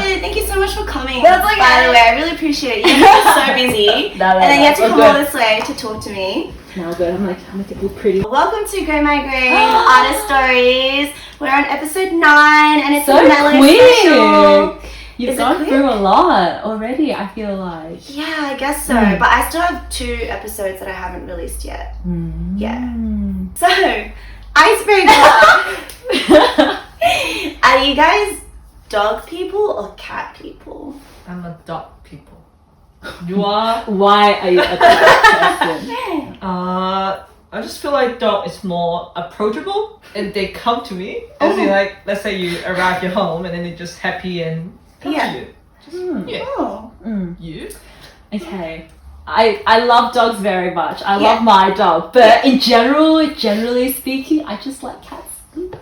good. Thank you so much for coming. That's okay. By the way, I really appreciate it. You're so busy. And then you have to come all this way to talk to me. No, good. I'm like it look pretty. Welcome to Go My Green Artist Stories. We're on episode 9 and it's so a Mellow quick. special. You've gone through a lot already, I feel like. Yeah, I guess so. But I still have 2 episodes that I haven't released yet. Yeah. So, icebreaker. Are you guys dog people or cat people? I'm a dog people. You are? Why are you a dog person? I just feel like dog is more approachable and they come to me. As in, like, let's say you arrive your home and then they're just happy and come to you. You? Okay. I love dogs very much. I love my dog. But in generally speaking, I just like cats a little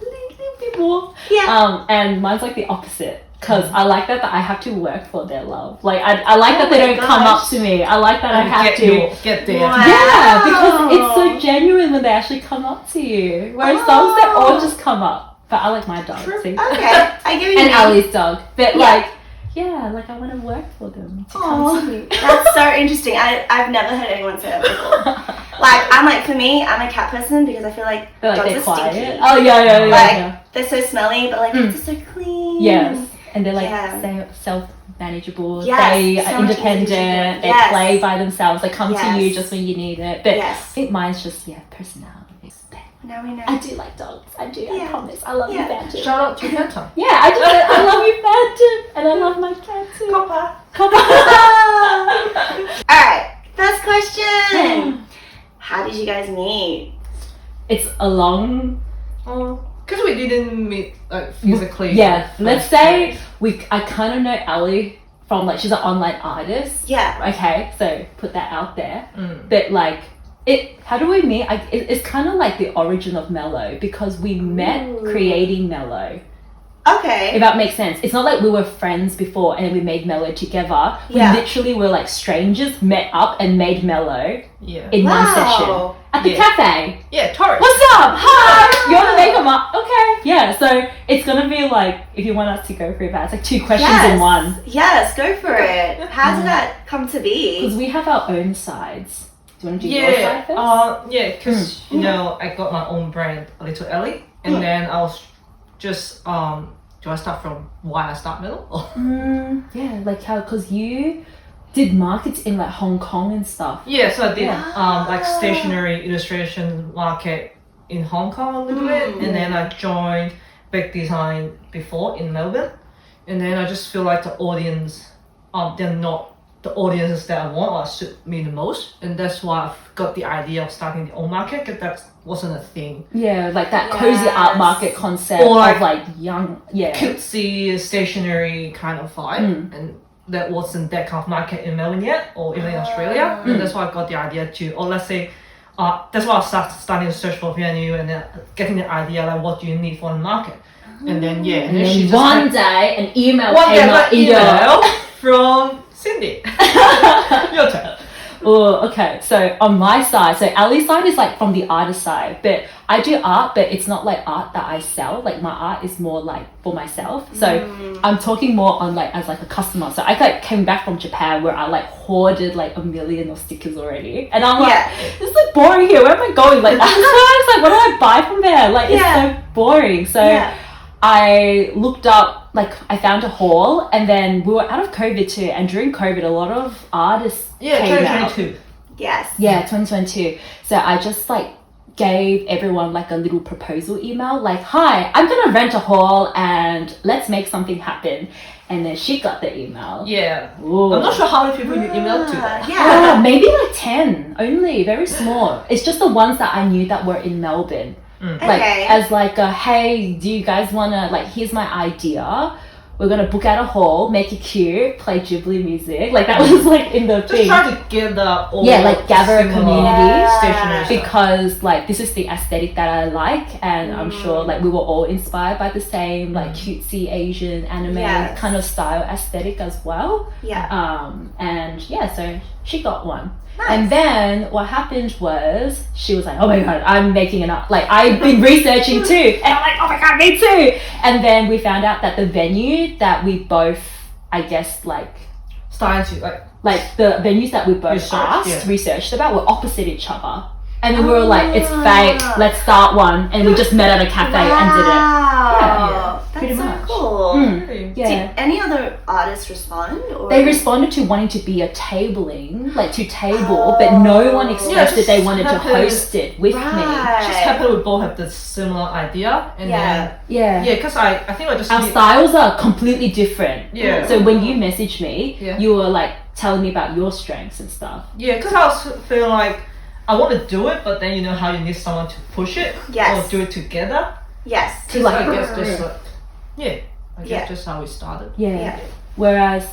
bit more. And mine's like the opposite. Because I like that I have to work for their love. Like, I like that they don't come up to me. I like that I have to get there. Wow. Yeah, because it's so genuine when they actually come up to you. Whereas dogs, they all just come up. But I like my dog, see? Okay, I give you And Ali's dog. But like I want to work for them to come to me. That's so interesting. I've never heard anyone say that before. For me, I'm a cat person because I feel like dogs they're are quiet. stinky. Oh, yeah. They're so smelly, but they're just so clean. Yes. And they're like self-manageable. Yes, They so are much independent. They Yes. play by themselves. They come to you Yes. just when you need it. But Yes. I think mine's just, personality. Now we know. I do like dogs. I do. I promise. I love you, Phantom. Shout out to Phantom. Yeah, I just said I love you, Phantom. And I love my cat too. Copper. Alright, first question. How did you guys meet? It's a long... Because we didn't meet like physically. Yeah, let's say I kind of know Ali from like, she's an online artist. Yeah. Okay, so put that out there. But like, how do we meet? It's kind of like the origin of Mello because we met creating Mello. Okay. If that makes sense. It's not like we were friends before and we made Mello together. We literally were like strangers, met up and made Mello in one session. At the cafe. Yeah, Taurus. What's up? Hi! You want to make them up? Okay. Yeah, so it's going to be like, if you want us to go through that, it's like 2 questions in one. Yes, go for it. How did that come to be? Because we have our own sides. Do you want to do your side first? Because I got my own brand, A Little Ellie, and then I was just do I start from why I start Mello? Yeah, like how, because you did markets in like Hong Kong and stuff. Yeah, so I did like stationery illustration market in Hong Kong a little bit, and then I joined Big Design before in Melbourne, and then I just feel like the audience, they're not the audiences that I want or suit me the most, and that's why I've got the idea of starting the own market because that wasn't a thing. Yeah, like that cozy art market concept or of like young, cutesy stationery kind of vibe, and that wasn't that kind of market in Melbourne yet, or even in Australia, and that's why I got the idea to, or let's say, that's why I starting to search for venue and then getting the idea like what do you need for the market, and then and then then one day an email came up in your from Cindy. Your turn. Oh, okay. So on my side, so Ali's side is like from the artist side, but I do art, but it's not like art that I sell. Like my art is more like for myself. So I'm talking more on like as like a customer. So I like came back from Japan where I like hoarded like 1 million of stickers already, and I'm like, this is like boring here. Where am I going? Like, I was like, what do I buy from there? Like, it's so boring. So I looked up, like I found a hall, and then we were out of COVID too, and during COVID a lot of artists came out. 2022. Yes. Yeah, 2022. So I just like gave everyone like a little proposal email, like, hi, I'm gonna rent a hall and let's make something happen. And then she got the email. Yeah. Ooh. I'm not sure how many people you emailed to. Yeah. Maybe like 10 only, very small. It's just the ones that I knew that were in Melbourne. Like as like a, hey, do you guys wanna, like, here's my idea, we're gonna book out a hall, make it cute, play Ghibli music. Like that was like in the Just thing. try to get the all like gather a community stationery stuff. because like this is the aesthetic that I like, and I'm sure like we were all inspired by the same like cutesy Asian anime kind of style aesthetic as well. And so she got one. Nice. And then what happened was she was like, oh my god, I'm making it up. Like I've been researching too. And I'm like, oh my god, me too. And then we found out that the venue that we both I guess like Starting to the venues that we both researched about were opposite each other. And then we were like, it's fake, let's start one. And we just met at a cafe and did it. Yeah, that's pretty so much. cool. Yeah. Did any other artists respond? Or? They responded to wanting to be a tabling, like to table, but no one expressed that they wanted to host it with me. Just happened we both have the similar idea. And then, because I think I just... Our styles are completely different. Yeah. So when you messaged me, you were like telling me about your strengths and stuff. Yeah, because I was feeling like, I want to do it, but then you know how you need someone to push it or do it together. Yes. Because I guess just just how we started. Yeah. Whereas,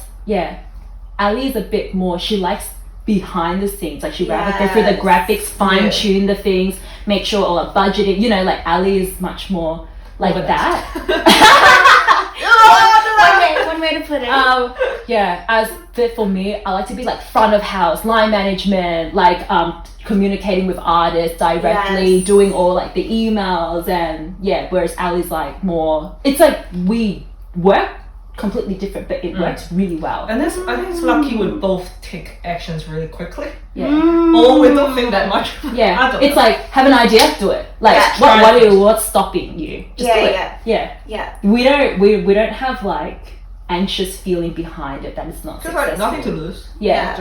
Ali is a bit more, she likes behind the scenes. Like she rather go through the graphics, fine tune the things, make sure all our budgeting, you know, like Ali is much more like that. One way to put it. For me, I like to be like front of house, line management, like communicating with artists directly, doing all like the emails and whereas Ali's like more, it's like we work completely different, but it works really well. And I think it's lucky we both take actions really quickly. Or we don't think that much. It's like, have an idea, do it. Like what's stopping you? Just do it. We don't have like anxious feeling behind it that it's not successful. Like nothing to lose.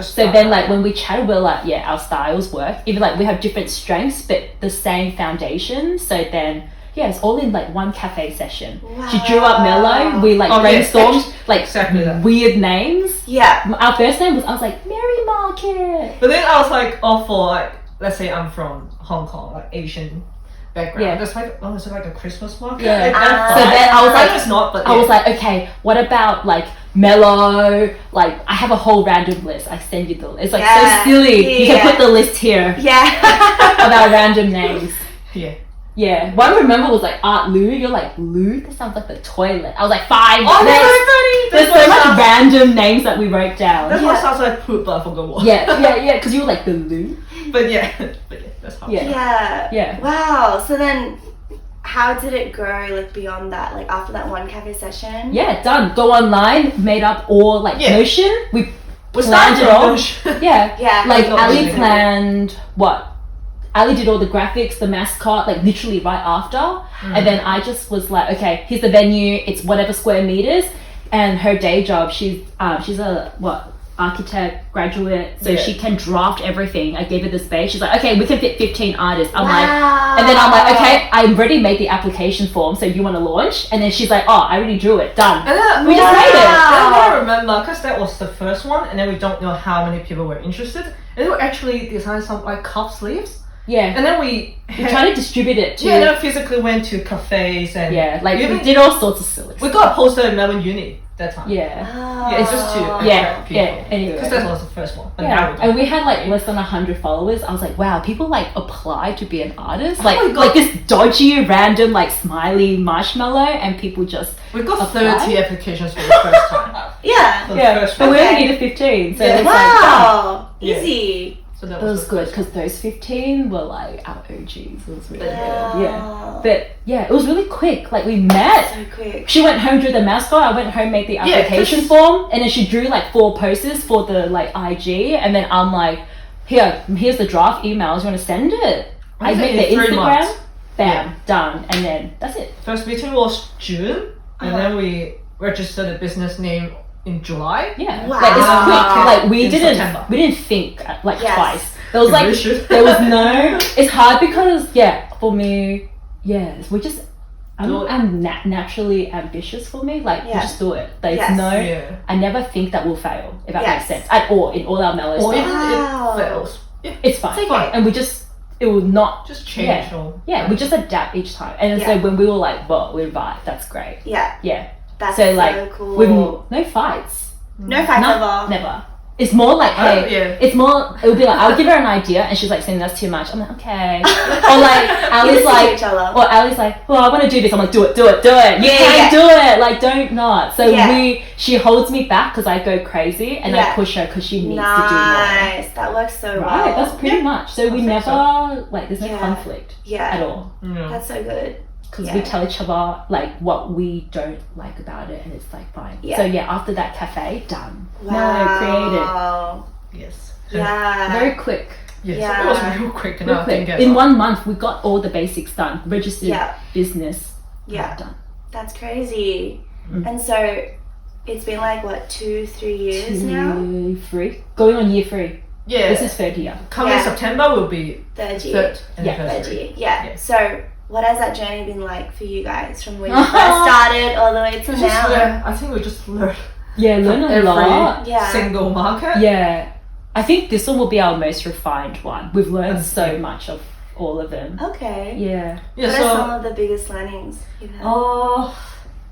So then like when we chat, we're like, our styles work. Even like we have different strengths but the same foundation. So then it's all in like one cafe session. She drew up Mello. We like brainstormed like exactly weird names. Our first name I was like Mary Market. But then I was like, for like, let's say I'm from Hong Kong, like Asian background. That's like, is it like a Christmas market? So then I was like, it's not, but I was like, okay, what about like Mello? Like I have a whole random list. I send you the list. It's like so silly. You can put the list here. About random names. One I remember was like Art Lou. You're like, Lou? That sounds like the toilet. I was like, fine. There's so much random names that we wrote down. That's what sounds like poop, but I forgot what. Because you were like the Lou. But that's how. Wow. So then, how did it grow like beyond that? Like after that one cafe session? Done. Go online, made up all like Notion. We planned it all. Like Ali planned what? Ali did all the graphics, the mascot, like literally right after. And then I just was like, okay, here's the venue. It's whatever square meters. And her day job, she's a architect graduate, so she can draft everything. I gave her the space. She's like, okay, we can fit 15 artists. I'm like, and then I'm like, okay, I already made the application form, so you want to launch? And then she's like, oh, I already drew it, done. And then, we just made it. And then I remember, because that was the first one, and then we don't know how many people were interested. And then we actually designed some like cuff sleeves. And then we tried to distribute it to... and then physically went to cafes and... we did all sorts of silly stuff. We got a poster in Melbourne Uni that time. It's just to attract people. Anyway. Because that was the first one. But and we had like less than 100 followers. I was like, wow, people like apply to be an artist. Like, my God. like this dodgy, random, like smiley marshmallow, and people just we got 30 applications for the first time. But we only needed 15. So it was wow. Easy. So that was good because those 15 were like our OGs. It was really good. But it was really quick. Like we met. So quick. She went home, drew the mascot. I went home, made the application form, and then she drew like 4 posters for the like IG. And then I'm like, here's the draft emails. You want to send it? I made the Instagram. Bam, done. And then that's it. First meeting was June, and then we registered a business name in July. Wow. Like it's quick. Like we didn't September. think like twice. There was like Really there was no. It's hard because for me, we just I'm naturally ambitious. For me, like we just do it. There's I never think that we'll fail, if that makes sense at all in all our Mellow Or stuff. even it fails. It's fine. It's fine. And it will not just change. We just adapt each time. And so when we were like, well, we vibe. That's great. That's so like cool. with no fights. No fights ever. Never. It's more like, it's more, it would be like, I'll give her an idea and she's like saying that's too much. I'm like, okay. Or like, Ali's like, well, I want to do this. I'm like, do it. You can't do it. Like, don't not. So she holds me back because I go crazy and I push her because she needs to do more. Nice. That works so well. Right, that's pretty much. So we never, like, there's no conflict at all. That's so good. because Yeah. we tell each other like what we don't like about it, and it's like fine. Yeah. So yeah, after that cafe, done. Wow. Mello created. Yes. Yeah. Very quick. Yes. Yeah. It was real quick, and Real I quick. think In 1 month, we got all the basics done. Registered Yeah. business. Yeah. Done. That's crazy. Mm. And so it's been like what, 2-3 years now? 3. Going on year 3. yeah. This is third year. Coming Yeah. September will be Third year. third Yeah. anniversary. Yeah. Yeah. So what has that journey been like for you guys from when you first started all the way to It's just, now? I think we just learned Yeah, learn a every lot. Yeah. single market. Yeah. I think this one will be our most refined one. We've learned so Yeah. much of all of them. Okay. Yeah. Yeah. What So. are some of the biggest learnings you've had?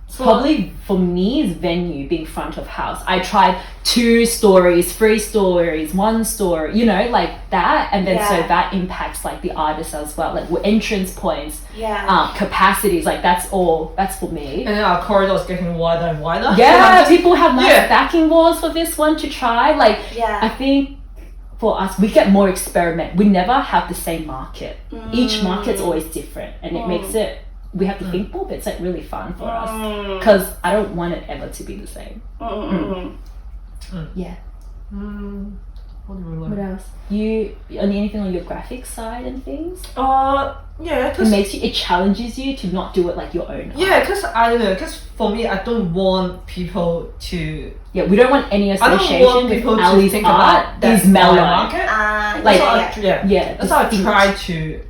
So Probably for me is venue being front of house. I tried 2 stories, 3 stories, 1 story, you know, like that. And then Yeah. so that impacts like the artists as well, like entrance points, Yeah. capacities, like that's for me. And then our corridor is getting wider and wider. Yeah, people have nice Yeah. backing walls for this one to try. Like I Yeah. think for us, we get more experiment. We never have the same market. Each market's always different, and it makes it. We have to think more, but it's like really fun for us because I don't want it ever to be the same. Yeah. What do we What learn? else? You anything on your graphics side and things? Yeah, It cause makes you. It challenges you to not do it like your own. yeah, cause I don't know, cause for me, I don't want people to. Yeah, we don't want any I don't association want with people to Ali's think art. about that Is Mellow. market. Like, That's how yeah. yeah. That's how I distinct. try to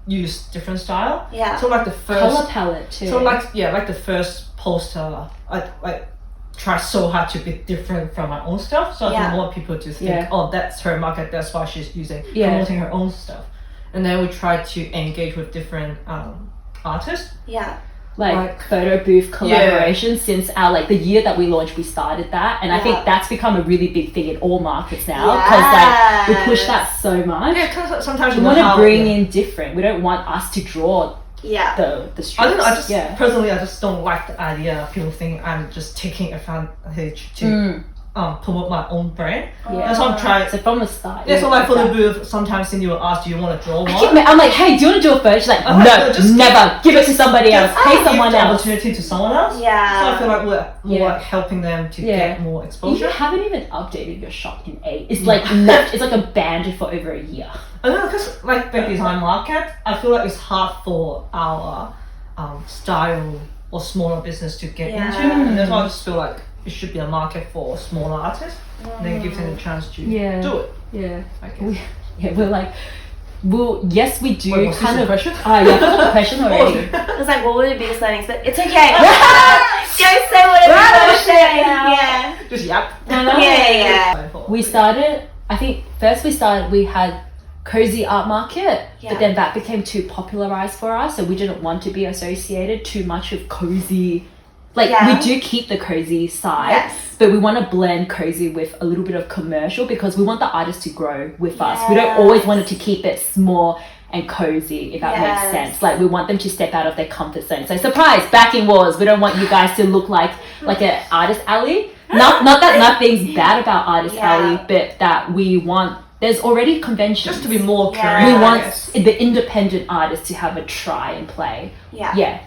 use different style. Yeah. So like the Color first, palette too. so like the first poster, I try so hard to be different from my own stuff. So I Yeah. don't want people to think, Yeah. oh, that's her market. That's why she's using Yeah. promoting her own stuff. And then we try to engage with different artists. Yeah. like photo booth collaboration since our like the year that we launched, we started that, and I Yeah. think that's become a really big thing in all markets now because like we push that so much. Yeah, because sometimes We you know want to how- bring in different. We don't want us to draw Yeah. the strips. I don't know. I just yeah. personally, I just don't like the idea of people think I'm just taking advantage to promote my own brand. Yeah. That's what I'm trying. So from the start. Yeah, so like for the that. booth, sometimes Cindy will ask, "Do you want to draw one?" I'm like, hey, do you want to do it first? She's like, Oh, no, no, just never. Give it to somebody else. Pay Give someone the else. opportunity to someone else. Yeah. So I feel like we're more Yeah. like helping them to Yeah. get more You exposure. haven't even updated your shop in 8. It's like left. It's like abandoned for over a year. I don't know, because like the design market, I feel like it's hard for our style or smaller business to get Yeah. into, and that's why I just feel like it should be a market for smaller artists, and then give them a chance to Yeah. do it. Yeah. I guess. Yeah, we're like, well, yes, we do Wait, what's kind this of. question? Oh, yeah, I forgot the question already. It was like, what were the biggest learnings? But it's okay. Don't say whatever you want to say. Yeah. Just yap. Yeah. We started, I think, first we had Cozy Art Market, Yeah. but then that became too popularized for us, so we didn't want to be associated too much with cozy. Like, Yeah. we do keep the cozy side, Yes. but we want to blend cozy with a little bit of commercial because we want the artist to grow with us. We don't Yes. always want it to keep it small and cozy, if that Yes. makes sense. Like, we want them to step out of their comfort zone. So, surprise, backing walls. We don't want you guys to look like an artist alley. Not that nothing's bad about artist Yeah. alley, but that we want. There's already conventions. Just to be more Yeah. curious. We I want guess. the independent artist to have a try and play. Yeah. Yeah.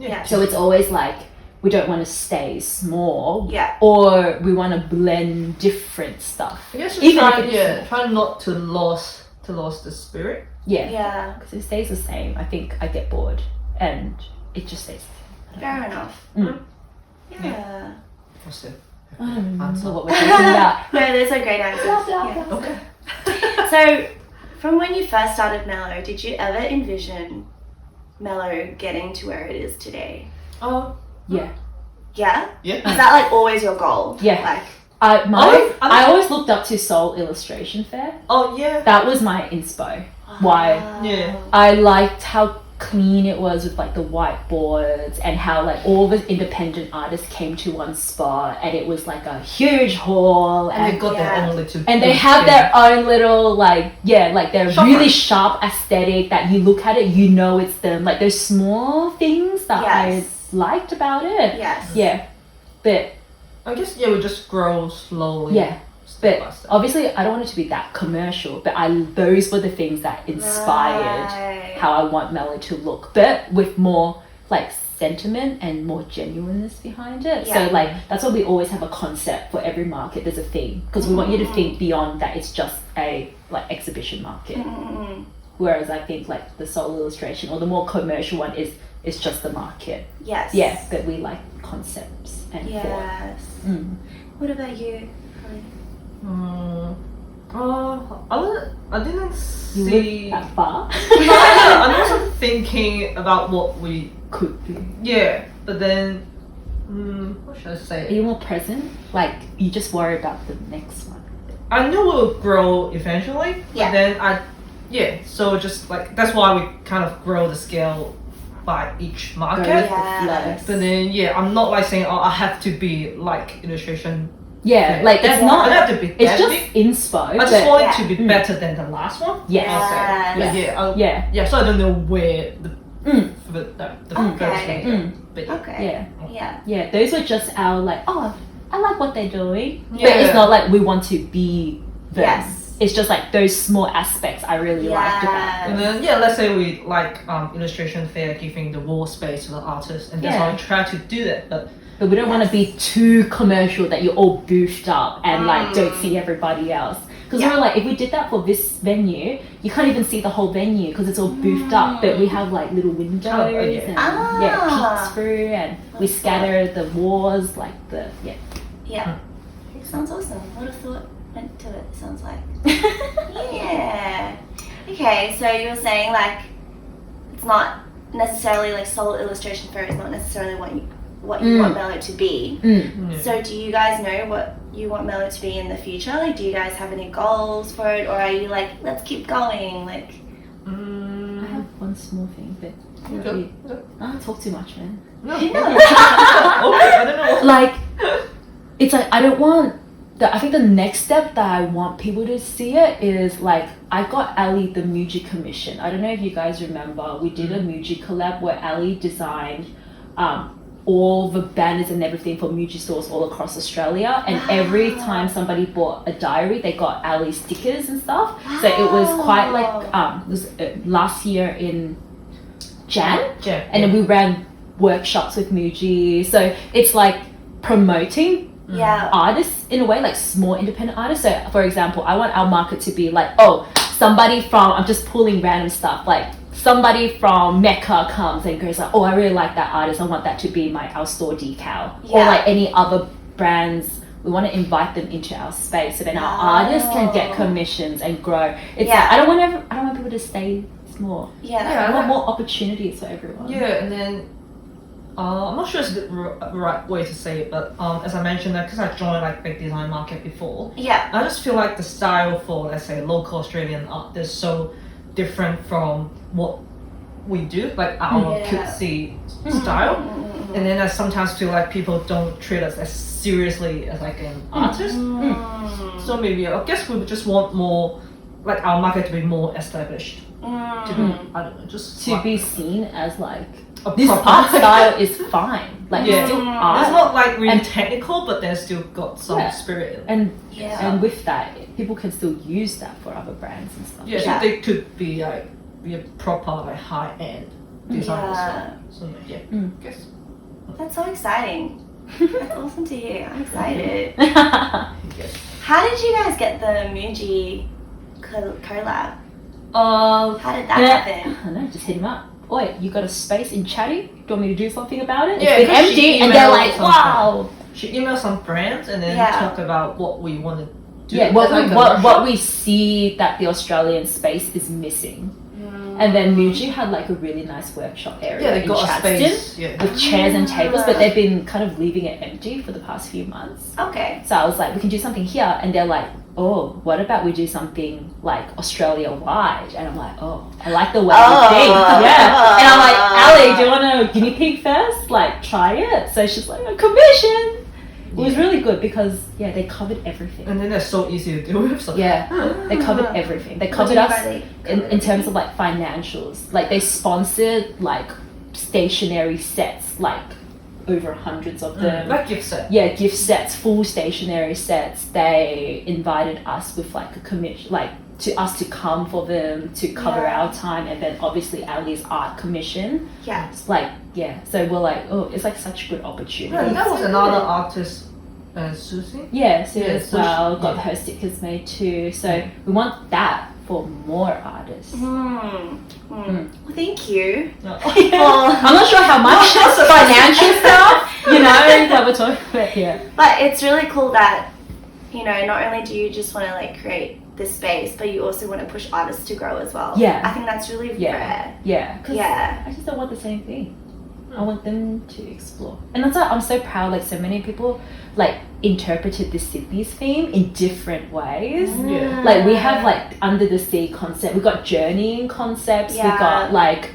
Yeah. So it's always like we don't want to stay small. Yeah. Or we want to blend different stuff. I guess Even just try, if it's- try not to lose the spirit. Yeah. Yeah. Because if it stays the same, I think I get bored and it just stays the same. Fair enough. Mm. Yeah. What's the I don't know answer? what we're talking about. No, those are great answers. Yeah. Okay. So, from when you first started Mello, did you ever envision Mello getting to where it is today? Oh. Yeah. Yeah? Yeah. Is that like always your goal? Yeah. Like, I always looked up to Seoul Illustration Fair. Oh yeah. That was my inspo. Why? Yeah. I liked how clean it was with like the whiteboards and how like all the independent artists came to one spot and it was like a huge hall And they and, got Yeah. their own little. and they have their own little like their Shopper. really sharp aesthetic that you look at it, you know it's them. Like there's small things that Yes. I liked about it. Yes. Yeah. But I guess we just grow slowly. yeah. step by But step. obviously, I don't want it to be that commercial. But those were the things that inspired Right. how I want Mello to look, but with more like sentiment and more genuineness behind it. Yeah. So like that's why we always have a concept for every market. There's a theme because we want you to think beyond that. It's just a like exhibition market. Mm-mm. Whereas I think like the sole illustration or the more commercial one is just the market. Yes. Yeah, but we like concepts and thought. Yes. What about you, Holly? I didn't You see. look that far. I'm also thinking about what we. Could be. Yeah, but then. What should I Are say? you more present? Like you just worry about the next one. I knew it would grow eventually, Yeah. but then so just like that's why we kind of grow the scale by each market. Go with the Yes. flow. But then I'm not like saying I have to be like illustration. Yeah, thing. like it's I don't not. have to be It's that just big. inspo. I just but- want it Yeah. to be better than the last one. Yes. I'll say. But Yes. Yeah. so I don't know where the Mm. the Okay. first thing. Mm. But Okay. Yeah. Yeah. Yeah. Those were just our like. Oh, I like what they're doing. But Yeah. it's not like we want to be them. Yes. It's just like those small aspects I really liked about And them. then let's say we like illustration fair, giving the wall space to the artist, and that's Yeah. how I try to do that. But But we don't want to be too commercial that you're all boofed up and like don't see everybody else. Because Yeah. we're like, if we did that for this venue, you can't even see the whole venue because it's all boofed up. But we have like little windows Oh, yeah. and Ah. peeks through, and we That's scatter the walls like the Yeah. It sounds awesome. What a thought went to it, sounds like. Yeah. Okay, so you were saying like it's not necessarily like sole illustration fair is not necessarily what you want Mello to be. So do you guys know what you want Mello to be in the future? Like do you guys have any goals for it, or are you like let's keep going? Like I have one small thing, but Okay. I don't talk too much, man. No. Okay, I don't know. Like it's like I don't want I think the next step that I want people to see it is like I got Ali the Muji commission. I don't know if you guys remember, we did a Muji collab where Ali designed all the banners and everything for Muji stores all across Australia, and every time somebody bought a diary they got Ali stickers and stuff. So it was quite like it was last year in Jan, and then we ran workshops with Muji. So it's like promoting yeah. artists in a way, like small independent artists. So for example, I want our market to be like, oh, somebody from, I'm just pulling random stuff, like somebody from Mecca comes and goes like, oh, I really like that artist, I want that to be our store decal. Or Yeah. like any other brands, we want to invite them into our space so then our artists can get commissions and grow. It's Yeah. like I don't want people to stay small. Yeah. I want more opportunities for everyone. Yeah, and then I'm not sure it's the right way to say it, but as I mentioned, because I joined like big design market before, Yeah. I just feel like the style for let's say local Australian art is so different from what we do, like our Yeah. cutesy style. And then I sometimes feel like people don't treat us as seriously as like an artist. So maybe I guess we would just want more, like our market to be more established. To be, I don't know, just To be seen as like a this proper- art style is fine. Like Yeah. it's still It's art. not like really And- technical, but there's still got some Yeah. spirit in it. And Yeah. and with that, people can still use that for other brands and stuff. Yeah, Yeah. so they could be like a proper like high end design as Yeah. well. So yeah, guess. That's so exciting. That's awesome to hear. I'm excited. Yes. How did you guys get the Muji collab? How did that happen? I don't know, just hit him up. Oi, you got a space in Chatty? Do you want me to do something about it? Yeah, It's been 'cause she empty, and they're emailed like, something. wow. She emailed some brands and then Yeah. talked about what we want to do. Yeah, as what, like a what workshop. we see that the Australian space is missing. And then Muji had like a really nice workshop area Yeah, they in got a Chadstone space. Yeah. with chairs and tables, but they've been kind of leaving it empty for the past few months. Okay. So I was like, we can do something here, and they're like, oh, what about we do something like Australia wide? And I'm like, oh, I like the way you think, yeah. And I'm like, Ali, do you want to guinea pig first? Like, try it. So she's like, a commission. It was really good because they covered everything. And then they're so easy to deal with. So. Yeah, they covered everything. They covered What do us you mean by they in terms of like financials. Like they sponsored like stationery sets, like over hundreds of them. Like gift set. Yeah, gift sets, full stationery sets. They invited us with like a commission, like to us to come for them to cover Yeah. our time, and then obviously Ali's art commission. Yeah. It's like so we're like, oh, it's like such a good opportunity. Yeah, that was So another good. artist, Susie. Yeah, so Yeah, as so well, she- got yeah. her stickers made too. So we want that for more artists. Well, thank you. No. I'm not sure how much financial stuff, that we're talking about here. But it's really cool that, not only do you just want to like create this space, but you also want to push artists to grow as well. Yeah. I think that's really rare. Yeah, 'cause Yeah. I just don't want the same thing. I want them to explore. And that's why I'm so proud, like so many people like interpreted the Sydney's theme in different ways. Yeah. Like we have like under the sea concept, we got journeying concepts, we Yeah. got like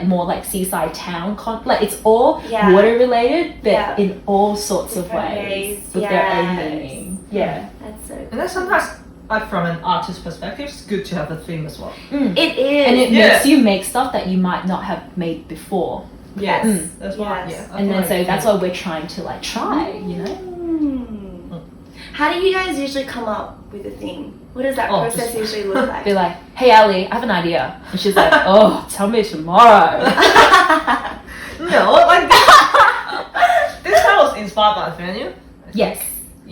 more like seaside town like it's all Yeah. water related, but Yeah. in all sorts of Different ways ways, with their own yes. meaning. Yeah. That's so And then sometimes, like from an artist perspective, it's good to have a theme as well. It is. And it Yeah. makes you make stuff that you might not have made before. Yes, Mm. that's why. Yes. Yeah, I And feel then so like- that's why we're trying to like try, How do you guys usually come up with a theme? What does that Oh, process just- usually look like? Be like, hey Ali, I have an idea. And she's like, oh, tell me tomorrow. No, like this time was inspired by the venue. Yes.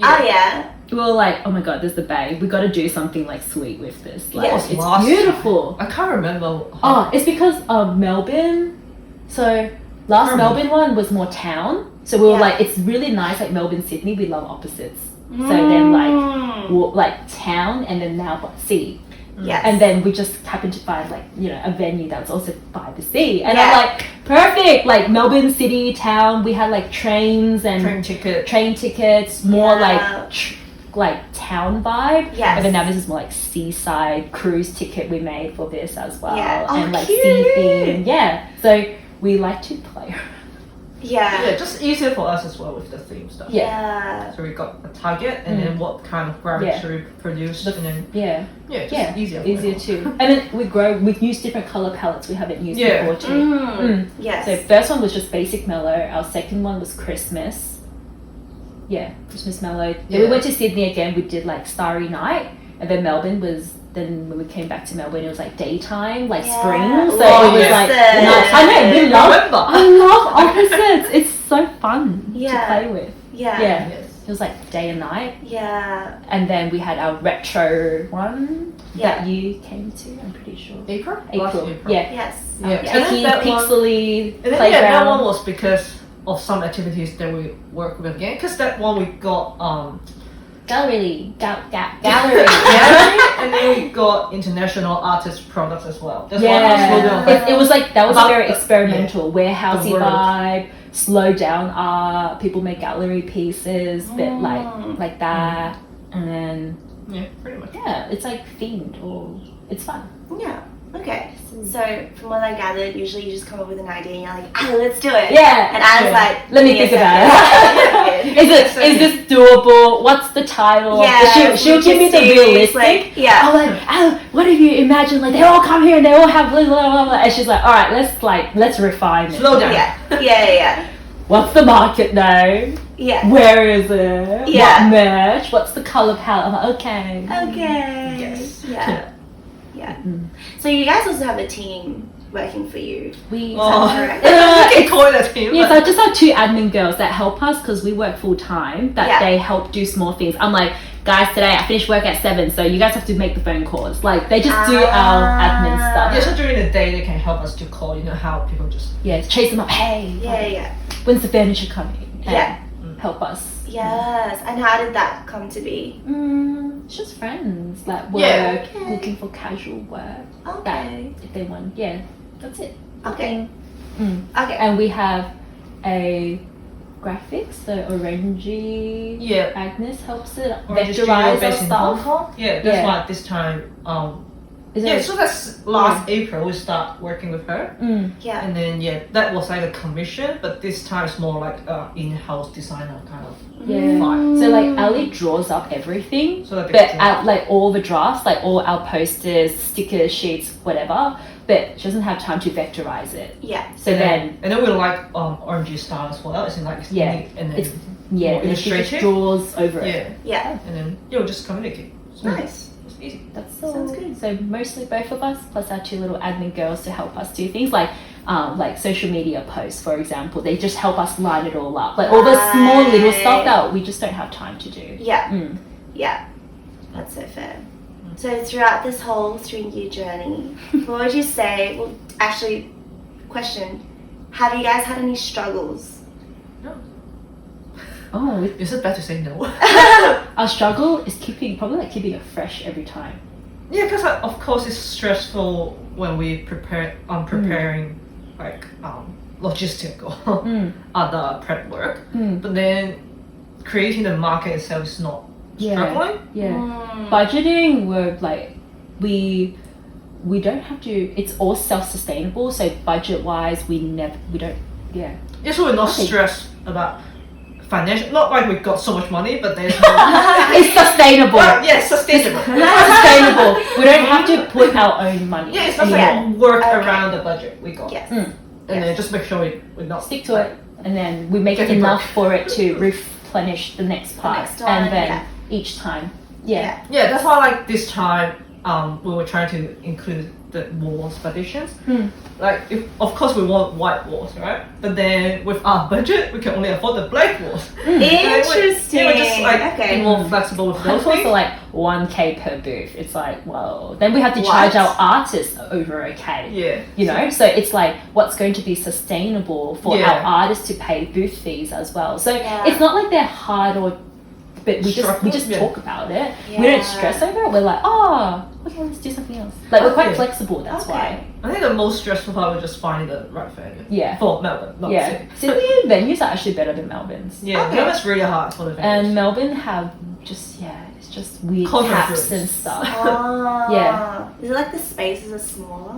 Oh yeah. We were like, oh my god, there's the bay. We got to do something like sweet with this. Like, Yes. it's Last beautiful. I can't remember. Oh, it's because Melbourne. So last Hmm. Melbourne one was more town. So we were Yeah. like, it's really nice. Like Melbourne, Sydney, we love opposites. So then like town, and then now sea. Yes. And then we just happened to find like a venue that was also by the sea, and Yeah. I'm like, perfect. Like Melbourne city town, we had like trains and train ticket. tickets, more Yeah. like town vibe. Yes. And then now this is more like seaside cruise ticket we made for this as well, Yeah. Oh, and like cute. sea theme. Yeah. So we like to play. Yeah. Yeah, just easier for us as well with the theme stuff. Yeah. So we got a target, and then what kind of graphics Yeah. should we produce, and then Yeah. just Yeah. easier. for Easier everyone. too. And then we use different color palettes we haven't used Yeah. before too. Yes. So first one was just basic mellow. Our second one was Christmas. Yeah, Christmas mellow. Then we Yeah. went to Sydney again. We did like Starry Night, and then Melbourne was. Then when we came back to Melbourne, it was like daytime, like Yeah. spring. So Oh, it was yes. like Yes. I know we love. November. I love opposites. It's so fun Yeah. to play with. Yeah. Yeah. Yes. It was like day and night, Yeah. and then we had our retro one Yeah. that you came to. I'm pretty sure. April. April. Last April. Yeah. Yes. Yeah. Yeah. And then Picky, that one- pixely And then playground. that one was because of some activities that we work with again. Because that one we got gallery. gallery, and then we got international artist products as well. That's why I was Yeah, looking it was like that was About very the- experimental, warehousey the word. vibe, slow down art. People make gallery pieces, but like that, and then yeah, pretty much. yeah, it's like themed or it's fun. Yeah. Okay. So from what I gathered, usually you just come up with an idea and you're like, ah, let's do it. Yeah, And I was Yeah. like, let me give think a about second. it. Is this doable? What's the title? Yeah, she'll give me the logistics, realistic. like, yeah. I'm like, oh, what if you imagine like they all come here and they all have blah, blah, blah, blah. And she's like, all right, let's refine it. Slow down. Yeah. What's the market now? Yeah. Where is it? Yeah. What merch? What's the color palette? I'm like, okay. Okay. Yes. Yeah. So you guys also have a team working for you. We Oh, correct? you can call it a team. yes, I just have 2 admin girls that help us because we work full time. That Yeah. they help do small things. I'm like, guys, today I finished work at 7, so you guys have to make the phone calls. Like they just do our admin stuff. Yeah, so during the day they can help us to call. You know how people just Yeah, chase them up. Hey, Yeah. when's the furniture coming? And Yeah. help us. Yes. And how did that come to be? It's just friends that work, Yeah. Okay. looking for casual work. That Okay. if they want, yeah, that's it. Okay. Mm. Okay. And we have a graphics, so Orangey. Yeah. Agnes helps it Orange Studio vectorize our based in Hong stuff. Kong. Yeah, that's Yeah. why this time. Is Yeah, it? so that's last April we start working with her, Yeah. and then that was like a commission, but this time it's more like in-house designer kind of. Yeah. Fine. So like Ali draws up everything, So that they but draw. like all the drafts, like all our posters, stickers, sheets, whatever, but she doesn't have time to vectorize it. Yeah. So then and then we like orangey style as well. It's in like Yeah. neat and then It's- yeah, more and she just illustrative. draws over it. Yeah, Yeah. and then you'll just communicate. So Nice. it's easy. That's all. Sounds good. So mostly both of us, plus our two little admin girls to help us do things like social media posts, for example. They just help us line it all up. Like all the small little stuff that we just don't have time to do. Yeah. Mm. Yeah. That's so fair. So throughout this whole 3-year journey, what would you say? Well, actually, question: have you guys had any struggles? Oh, Is it better to say no? our struggle is probably keeping it fresh every time. Yeah, because of course it's stressful when we preparing like logistical Mm. other prep work, Mm. but then creating the market itself is not struggling. Yeah. Mm. Budgeting, we're like we don't have to. It's all self-sustainable. So budget-wise, we don't. Yeah. Yeah, so we're not Okay. stressed about financial. Not like we've got so much money, but there's no. It's sustainable. Well, yeah, sustainable. It's sustainable. We don't have to put our own money. Yeah, it's just anymore. like work Okay. around the budget we got, Yes. Mm. and then just make sure we're not Stick to it, and then we make Getting enough for it to replenish the next part, next one, and then yeah. each time. Yeah. Yeah, that's why like this time we were trying to include the walls partitions. Hmm. Like, of course we want white walls, right? But then with our budget, we can only afford the black walls. Interesting. Yeah, we're just like Okay. be more flexible with those It's also things. like 1K per booth. It's like, whoa. Then we have to charge What? our artists over a K. Yeah. You know, so it's like what's going to be sustainable for Yeah. our artists to pay booth fees as well. So Yeah. it's not like they're hard but we Struggle, just yeah. talk about it. We Yeah. don't stress over it. We're like, oh, okay, let's do something else. Like we're quite Okay. flexible. That's why. I think the most stressful part was just finding the right venue. Yeah. For Melbourne, not Yeah, Sydney. Sydney venues are actually better than Melbourne's. Yeah, Okay. Melbourne's really hard for the venues. And Melbourne have it's just weird Conference caps and rooms. stuff. Ah. Yeah. Is it like the spaces are smaller?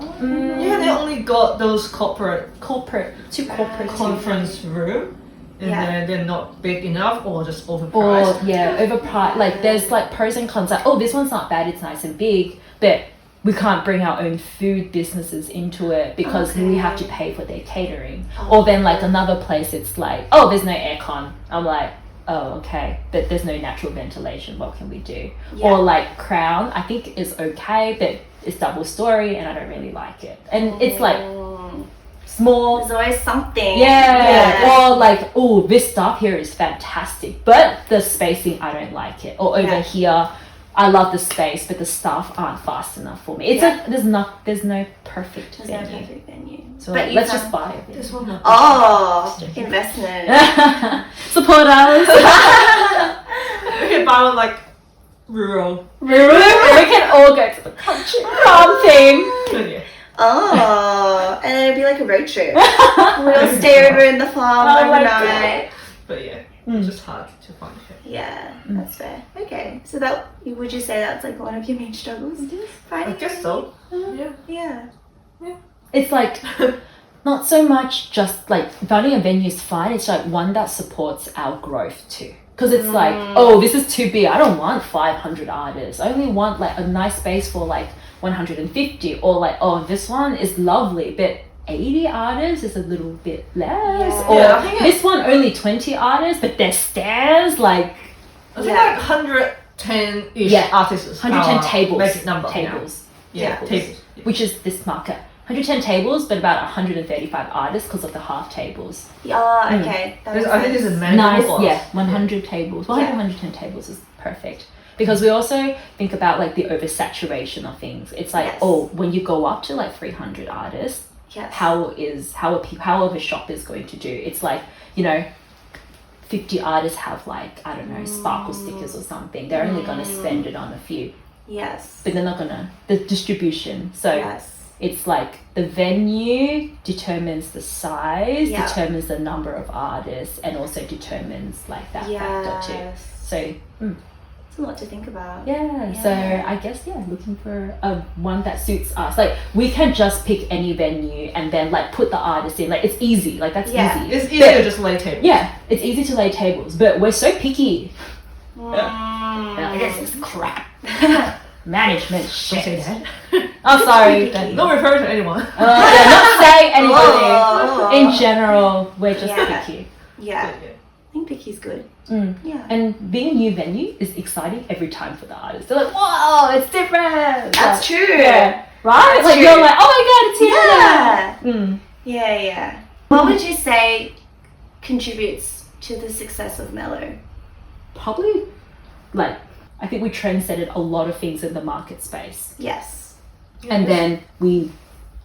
yeah, they only got those corporate Too corporate. conference room, and Yeah. then they're not big enough or just Or overpriced. overpriced. Like there's like pros and cons. Like this one's not bad. It's nice and big, but we can't bring our own food businesses into it because we have to pay for their catering. Or then like another place, it's like there's no aircon. I'm like. Oh, okay. But there's no natural ventilation. What can we do? Yeah. Or like Crown, I think is okay, but it's double story and I don't really like it. And it's like small. There's always something. Yeah. Or like, this stuff here is fantastic, but the spacing, I don't like it. Or over Yeah. here, I love the space, but the staff aren't fast enough for me. It's Yeah. like there's no perfect There's no venue. perfect venue. So But you let's can- just buy it. This one. not- Oh, investment. Support us. We can buy one like rural. we can all go to the country prom theme. Yeah. Oh, and it'd be like a road trip. We'll stay over in the farm Oh my overnight. But yeah, Mm. it's just hard to find shit. Yeah, that's fair. Okay, so would you say that's like one of your main struggles? I Finding guess so. Yeah. Yeah. It's like not so much just like finding a venue is fine. It's like one that supports our growth too. Because it's like, this is too big. I don't want 500 artists. I only want like a nice space for like 150. Or like, this one is lovely, but 80 artists is a little bit less. Yeah. Or Yeah, I think this one only 20 artists, but their stands like I think Yeah. like 110-ish Yeah. artists. 110 tables. Magic number. Tables. Yeah, Tables. tables. Yeah. Which is this market. 110 tables, but about 135 artists because of the half tables. Oh, okay. That This- makes I think this sense. is manageable Nice, for us. yeah, 100 tables. 110 tables is perfect. Because we also think about like the oversaturation of things. It's like, Yes. when you go up to like 300 artists, Yes. how are the shop is going to do? It's like, 50 artists have like, I don't know, sparkle stickers or something. They're only gonna spend it on a few, Yes. but they're not gonna, the distribution. So Yes. it's like the venue determines the size, Yeah. determines the number of artists, and also determines like that factor too. Yes. So It's a lot to think about. yeah, so Yeah. I guess looking for one that suits us. Like we can just pick any venue and then like put the artist in. Like it's easy. Like that's Yeah. easy. It's easy But- to just lay tables. Yeah, it's easy to lay tables, but we're so picky. Mm. I guess it's crap. management Don't shit. say that. Oh, sorry. Don't Don't refer to anyone. not say anybody. Oh. In general, we're just Yeah. picky. Yeah. I think picky's good. Mm. Yeah. And being a new venue is exciting every time for the artists. They're like, whoa, it's different. That's true. Yeah. Right? That's like true. you're like, oh my god, it's here. Yeah. Mm. Yeah. What would you say contributes to the success of Mellow? Probably, like, I think we trendsetted a lot of things in the market space. Yes. And then we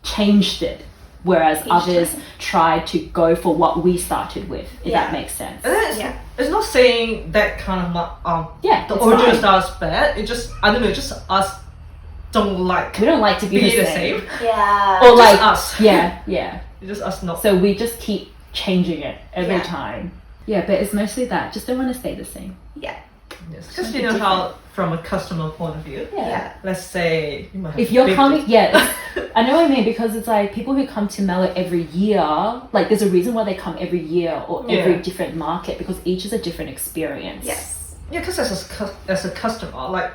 changed it. Whereas Each others time. tried to go for what we started with, if Yeah. that makes sense. And then it's not saying that kind of Yeah, the it's original fine. style is bad. It just I don't know. Just us don't like We don't like to be the same. Yeah. Or Just like, us. yeah. It's just us not. So we just keep changing it every Yeah. time. Yeah, but it's mostly that. Just don't want to stay the same. Yeah. Yes. Because you know how from a customer point of view. Yeah. Let's say you might have If you're big- coming, I know what I mean, because it's like people who come to Mello every year, like there's a reason why they come every year or every Yeah. different market, because each is a different experience. Yes. Yeah, because as a customer, like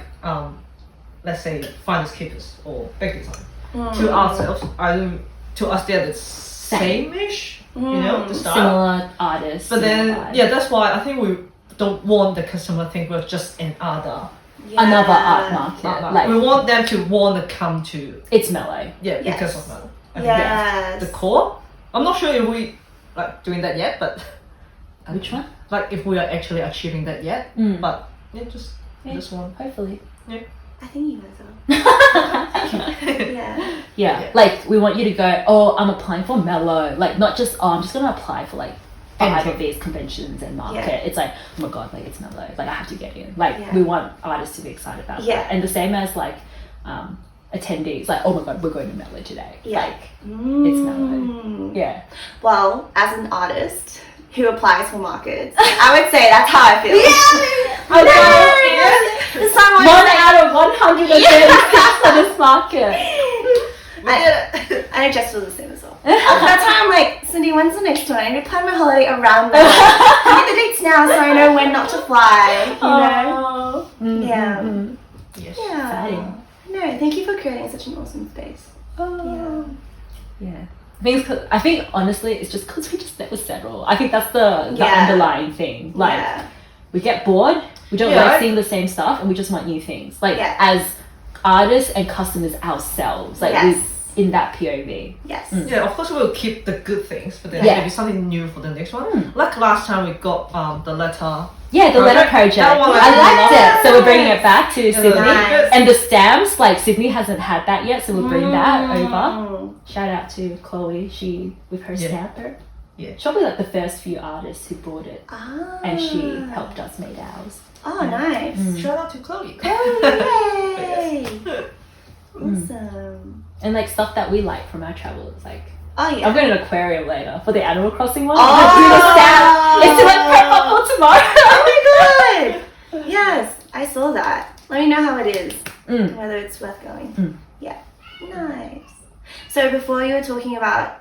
let's say finders keepers or big design, to ourselves, to us they're the same-ish, you know, the style. Similar artists. But similar then, vibe. yeah, that's why I think we don't want the customer to think we're just another. Another art market. Like, Like, we want them to want to come to, it's Mello. yeah, Yes. because of Mello. I think Yes. that's the core. I'm not sure if we like doing that yet, but Which one? like if we are actually achieving that yet. Mm. But yeah, just Yeah. this one. Hopefully. I think you guys are. Yeah. Yeah, Yeah. like we want you to go, oh, I'm applying for Mello. Like, not just, oh, I'm just gonna apply for like 5 Anything. of these conventions and market. Yeah. It's like, oh my god, like it's Mello. Like I have to get in. Like Yeah. we want artists to be excited about Yeah. that. And the same as like attendees, like, oh my god, we're going to Mello today. Yeah. Like, it's Mellow. Mm. yeah. Well, as an artist who applies for markets, I would say that's how I feel. I Yes. Someone 1 like, out of 136 for this market. We did it. I just feel the same as well. That's how I'm like, Cindy, when's the next one? I need to plan my holiday around that. I need the dates now so I know when not to fly. You know? Oh. Yeah. Mhm. Yes. Yeah. Exciting. No, thank you for creating such an awesome space. Oh. Yeah. I think honestly, it's just because we just never settle. I think that's the Yeah. underlying thing. Like, Yeah. we get bored, we don't Yeah, like right? seeing the same stuff, and we just want new things. Like, Yeah. as artists and customers ourselves, like, Yes. we in that POV. Yes. Mm. Yeah, of course we'll keep the good things, but then Yeah. maybe something new for the next one. Mm. Like last time we got the letter. Yeah, the letter Project. project. That one I was liked nice. it. So we're bringing it back to Sydney. Nice. And the stamps, like, Sydney hasn't had that yet, so we'll bring that over. Mm. Shout out to Chloe, she with her Yeah. stamper. Yeah. She'll be like the first few artists who brought it, Ah. and she helped us make ours. Oh, nice. Mm. Shout out to Chloe. Yay! Mm. Awesome. And like stuff that we like from our travels, like Oh, yeah. I'm going to an aquarium later for the Animal Crossing one. Oh! I'm doing a stamp. It's to like prep up for tomorrow. Oh my god! Yes, I saw that. Let me know how it is, Mm. whether it's worth going. Mm. Yeah, nice. So before you were talking about,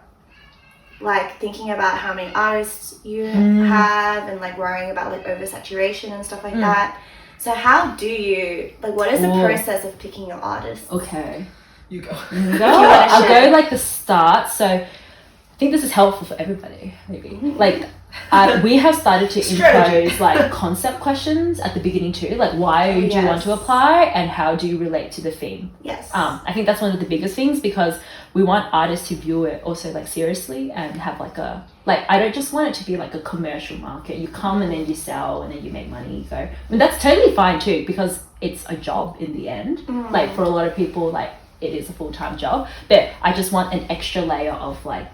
like, thinking about how many artists you have and like worrying about like oversaturation and stuff like that. So how do you, like, what is the Ooh. process of picking your artists? Okay. You go. I'll share? go like the start. So I think this is helpful for everybody, maybe. Like, we have started to Strategy. impose like concept questions at the beginning too. Like, why do you want to Yes. apply, and how do you relate to the theme? Yes. I think that's one of the biggest things, because we want artists to view it also like seriously and have like a, like, I don't just want it to be like a commercial market. You come and then you sell and then you make money, you go. I mean, that's totally fine too, because it's a job in the end. Like, for a lot of people, like, it is a full-time job, but I just want an extra layer of like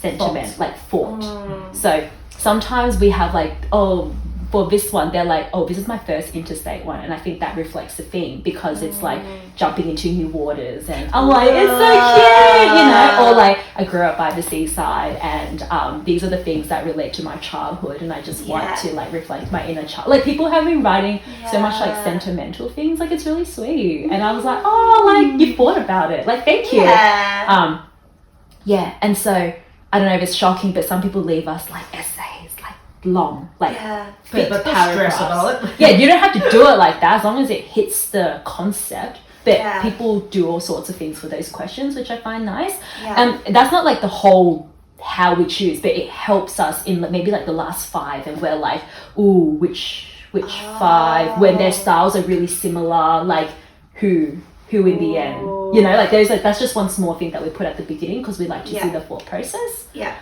sentiment, Thought. like thought. So sometimes we have like, oh, for this one, they're like, oh, this is my first interstate one. And I think that reflects the theme, because it's like jumping into new waters. And I'm like, it's so cute, you know? Or like, I grew up by the seaside, and these are the things that relate to my childhood. And I just want to like reflect my inner child. Like, people have been writing so much like sentimental things. Like, it's really sweet. And I was like, oh, like, you thought about it. Like, thank you. Yeah. Yeah. And so, I don't know if it's shocking, but some people leave us like essays, like long, like But don't stress paragraphs. about it. Yeah, you don't have to do it like that, as long as it hits the concept. but Yeah. people do all sorts of things for those questions, which I find nice. Yeah. That's not like the whole how we choose, but it helps us in maybe like the last 5, and we're like, ooh, which 5, when their styles are really similar, like who in the end, you know, like that's just one small thing that we put at the beginning because we like to see the thought process. Yeah.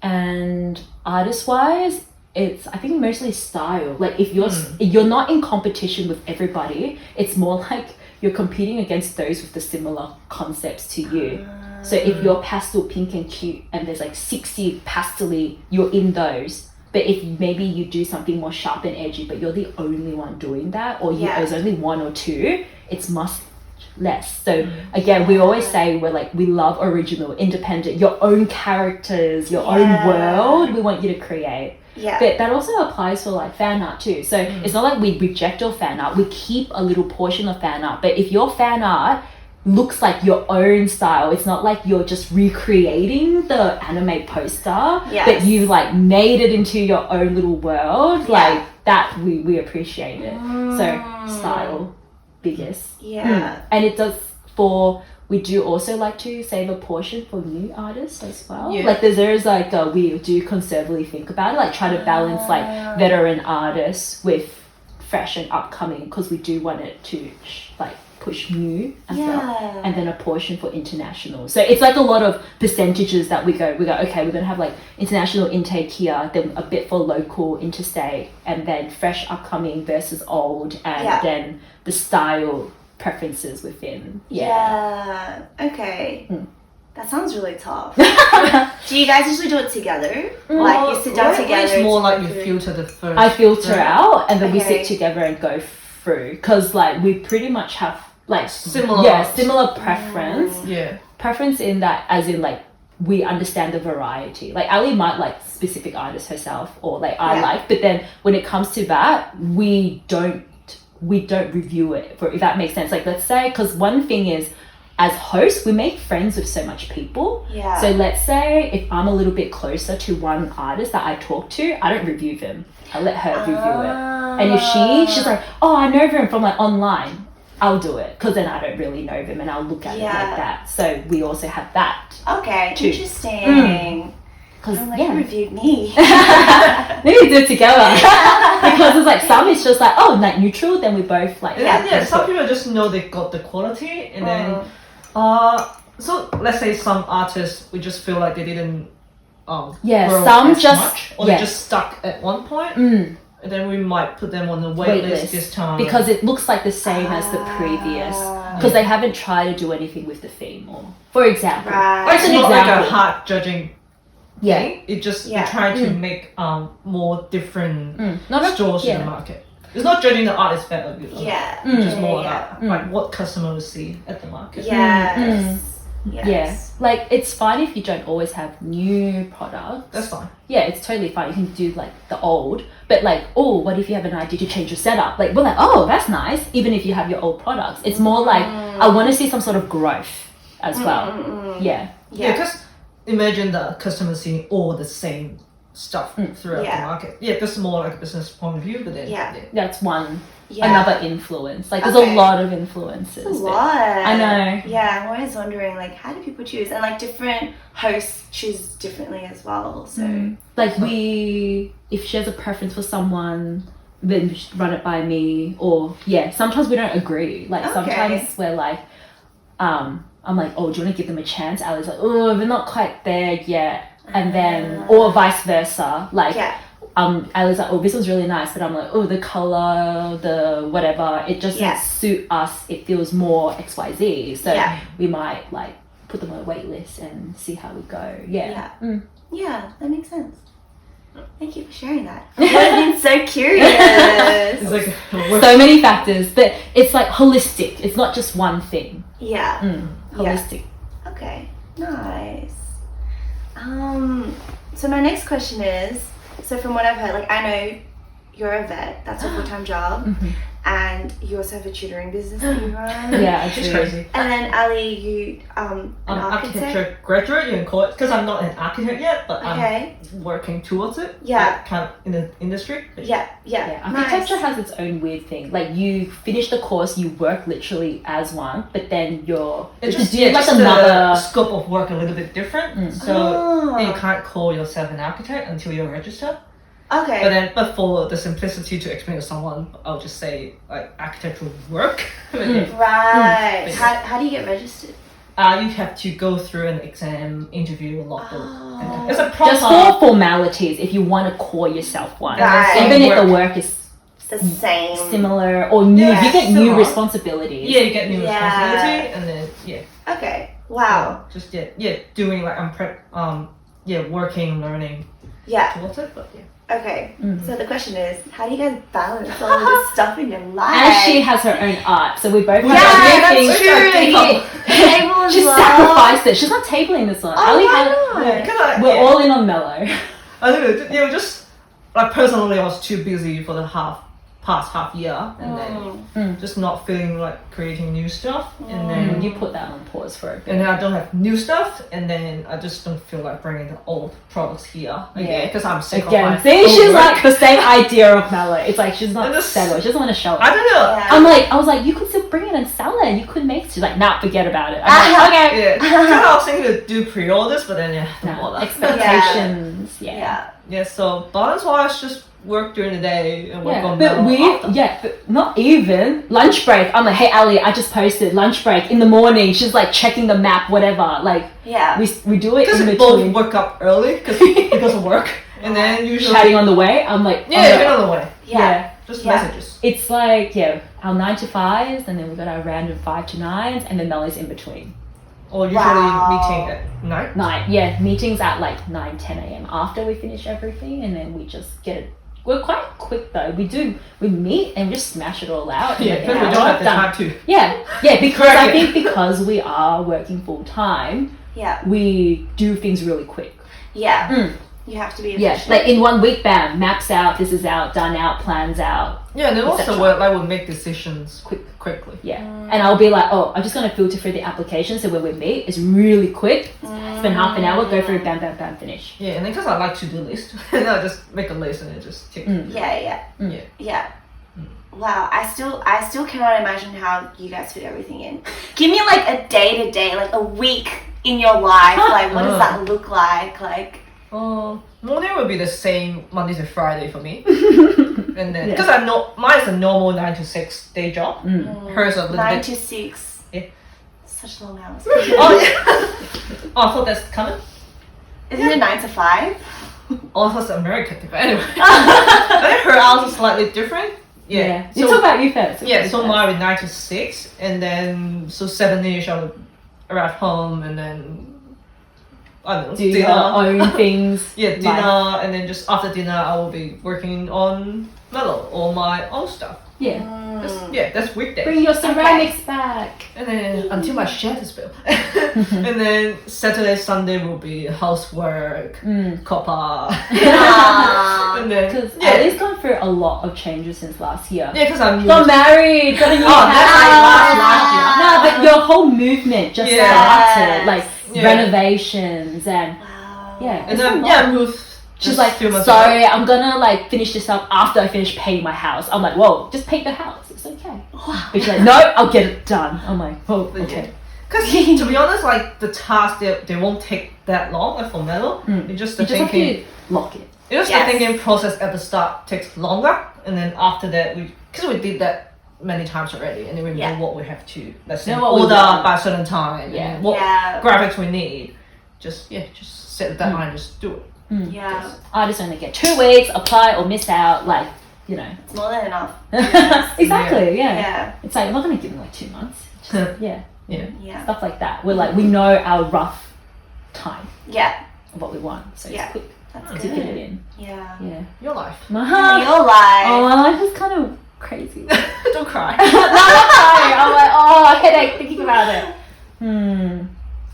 And artist wise, it's I think mostly style. Like if you're not in competition with everybody, it's more like you're competing against those with the similar concepts to you. So if you're pastel pink and cute and there's like 60 pastel-y, you're in those. But if maybe you do something more sharp and edgy, but you're the only one doing that, or there's only 1 or 2, it's much less. So again, we always say we love original, independent, your own characters, your own world. We want you to create. Yeah. But that also applies for like fan art too. So it's not like we reject your fan art. We keep a little portion of fan art. But if your fan art looks like your own style, it's not like you're just recreating the anime poster, but you like made it into your own little world. Like that, we appreciate it. So style, biggest. And it does we do also like to save a portion for new artists as well. Like there's like we do conservatively think about it, like try to balance like veteran artists with fresh and upcoming, because we do want it to like push new as well, and then a portion for international. So it's like a lot of percentages that we go okay, we're gonna have like international intake here, then a bit for local interstate, and then fresh upcoming versus old, and then the style preferences within. Okay. That sounds really tough. Do you guys usually do it together? Like you sit down together? It's more like you filter the first. I filter out, and then we sit together and go through, because like we pretty much have like similar preference. Preference in that, as in like we understand the variety. Like Ali might like specific artists herself, or like I like, but then when it comes to that, we don't review it, for if that makes sense. Like let's say, because one thing is, as hosts, we make friends with so much people. So let's say if I'm a little bit closer to one artist that I talk to, I don't review them. I let her review it. And if she's like, oh, I know them from like online, I'll do it, because then I don't really know them, and I'll look at it like that. So we also have that. Okay, too. Interesting. Because you reviewed me. Maybe we do it together. Because it's like some it's just like, oh, like neutral, then we both like some people just know they got the quality, and then so let's say some artists, we just feel like they didn't grow some as just much, or they just stuck at one point. And then we might put them on the wait list this time, because it looks like the same as the previous, because they haven't tried to do anything with the theme, or for example, or it's not like a hard judging thing. It just we're trying to make more different stores in the market. It's not judging the artist better, it's just more about like what customers see at the market. Like it's fine if you don't always have new products. That's fine. It's totally fine. You can do like the old, but like, oh, what if you have an idea to change your setup? Like we're like, oh, that's nice. Even if you have your old products, it's more like I want to see some sort of growth as well. Because imagine the customer seeing all the same stuff throughout the market. That's more like a business point of view, but then that's one another influence. Like there's a lot of influences. There's a lot. I know. I'm always wondering like how do people choose, and like different hosts choose differently as well. So like if she has a preference for someone, then run it by me, or sometimes we don't agree. Like sometimes we're like I'm like, oh, do you want to give them a chance? Ali's like, oh, we're not quite there yet. And then, or vice versa. Like, Ali's like, oh, this was really nice. But I'm like, oh, the color, the whatever, it just doesn't suit us. It feels more XYZ. So we might like put them on a wait list and see how we go. Yeah, that makes sense. Thank you for sharing that. I've been so curious. It's like so many factors, but it's like holistic. It's not just one thing. Holistic. Okay, nice. So my next question is, so from what I've heard, like I know you're a vet, that's a full-time job, and you also have a tutoring business that you run. Yeah, It's true. crazy. And then Ali, you an I'm an architect. architecture graduate, you can call it, because I'm not an architect yet, but Okay. I'm working towards it. Yeah. Like, kind of in the industry. Yeah. Yeah, Nice. architecture has its own weird thing. Like you finish the course, you work literally as one, but then you're It's to just, do yeah, like just another. the scope of work a little bit different. So Oh. you can't call yourself an architect until you're registered. Okay. But for the simplicity to explain to someone, I'll just say like architectural work. Right. Mm. How do you get registered? You have to go through an exam, interview, logbook. Oh. It's a proper. Just for formalities, if you want to call yourself one, Right. even if Work. the work is The same. similar or new, Yeah, you get new similar. responsibilities. Yeah, you get new Yeah. responsibility, and then Okay. Wow. just doing like working, learning Yeah. towards it. But yeah. Okay. Mhm. So the question is, how do you guys balance all of this stuff in your life? And she has her own art, so we both Yeah, have that's things. true. Table as She's well. sacrificed it. She's not tabling this one. Oh, Ali why had- not? Yeah, 'cause We're all in on Mellow. I don't know. Just like personally, I was too busy for the past half year, and then just not feeling like creating new stuff, and then You put that on pause for a bit. and then I don't have new stuff, and then I just don't feel like bringing the old products here again because I'm sick Again, of my see, old she's work. like the same idea of Mellow. It's like she's not And this- settled. She doesn't want to show I it. don't know. Yeah. I was like, you could still bring it and sell it. You could make. She's like, nah, forget about it. I'm like, okay. Yeah, kind of I was thinking to do pre-orders, but then don't No, bother. expectations. Yeah. Yeah. Yeah, so balance wise, just work during the day and work on but Mello after. but not even lunch break. I'm like, hey Ali, I just posted lunch break in the morning. She's like checking the map, whatever. Like Yeah. we do it Because in we both between. wake up early because of work, and then usually Chatting on the way. I'm like, yeah, get on the way. Yeah. Just Yeah. messages. It's like our 9 to 5s, and then we've got our random 5 to 9s, and then Melly's in between. Or usually Wow. meeting at night. Night, yeah, meetings at like 9, 10 a.m. after we finish everything, and then we just get it. We're quite quick though. We meet and we just smash it all out. and Yeah, then because get we our don't job have the done. time to. Yeah, because I Yeah. think because we are working full time, Yeah. we do things really quick. Yeah. Mm. You have to be Yeah, efficient. like in 1 week, bam, maps out, this is out, done out, plans out. Yeah, and then also Etc. work like we make decisions quickly. Yeah, and I'll be like, oh, I'm just gonna filter through the application, so when we meet, it's really quick. Spend half an hour, go through, bam, bam, bam, finish. Yeah, and then because I like to do list, and I just make a list and then just tick. Yeah. Mm. Yeah. Yeah. Wow, I still cannot imagine how you guys fit everything in. Give me like a day to day, like a week in your life. Like, what does that look like? Like, Morning would be the same Monday to Friday for me, and then Yeah. because I know mine is a normal 9 to 6 day job. Hers a little 9 bit. to 6. Yeah. Such long hours. Oh yeah. Oh, I thought that's coming. Isn't it 9 to 5? Oh, I thought it's American. But anyway, I think her hours is slightly different. Yeah. You talk about you first. Yeah, so mine with 9 to 6, and then so 7ish I would arrive home, and then I don't know, do dinner. your own things. Yeah, dinner, Like- and then just after dinner I will be working on Mello or my own stuff. Yeah. That's weekday. Bring your ceramics back. And then until my shed is built. And then Saturday, Sunday will be housework, copper. And then Because Ellie's gone through a lot of changes since last year. yeah, because I'm Got married, got a new Oh, that's house. like last No, but your whole movement just Yeah. started, like Yeah. renovations and Wow. yeah. And it's then a lot. I moved. She's just like, few months sorry, ago. I'm gonna like finish this up after I finish painting my house. I'm like, whoa, just paint the house. It's okay. But she's like, no, I'll get it done. I'm like, oh, okay. Because to be honest, like the tasks they won't take that long. Like for Mello, it's just the You just have thinking. to lock it. It's just Yes. the thinking process at the start takes longer, and then after that because we did that many times already, and then we Yeah. know what we have to let's say Know what we order want. by a certain time, Yeah. and what Yeah. graphics we need. Just set the deadline, just do it. Yeah. Artists only get 2 weeks, apply or miss out, like, you know. It's more than enough. Exactly, yeah. Yeah. It's like, I'm not gonna give them like 2 months. Just, yeah, Yeah. stuff like that. We're like, we know our rough time Yeah. of what we want, so Yeah. it's quick That's to good. fit it in. Yeah. Yeah. Your life. My Your life. Oh, my life is kind of crazy. Don't cry. No, I'm not crying. I'm like, oh, headache thinking about it.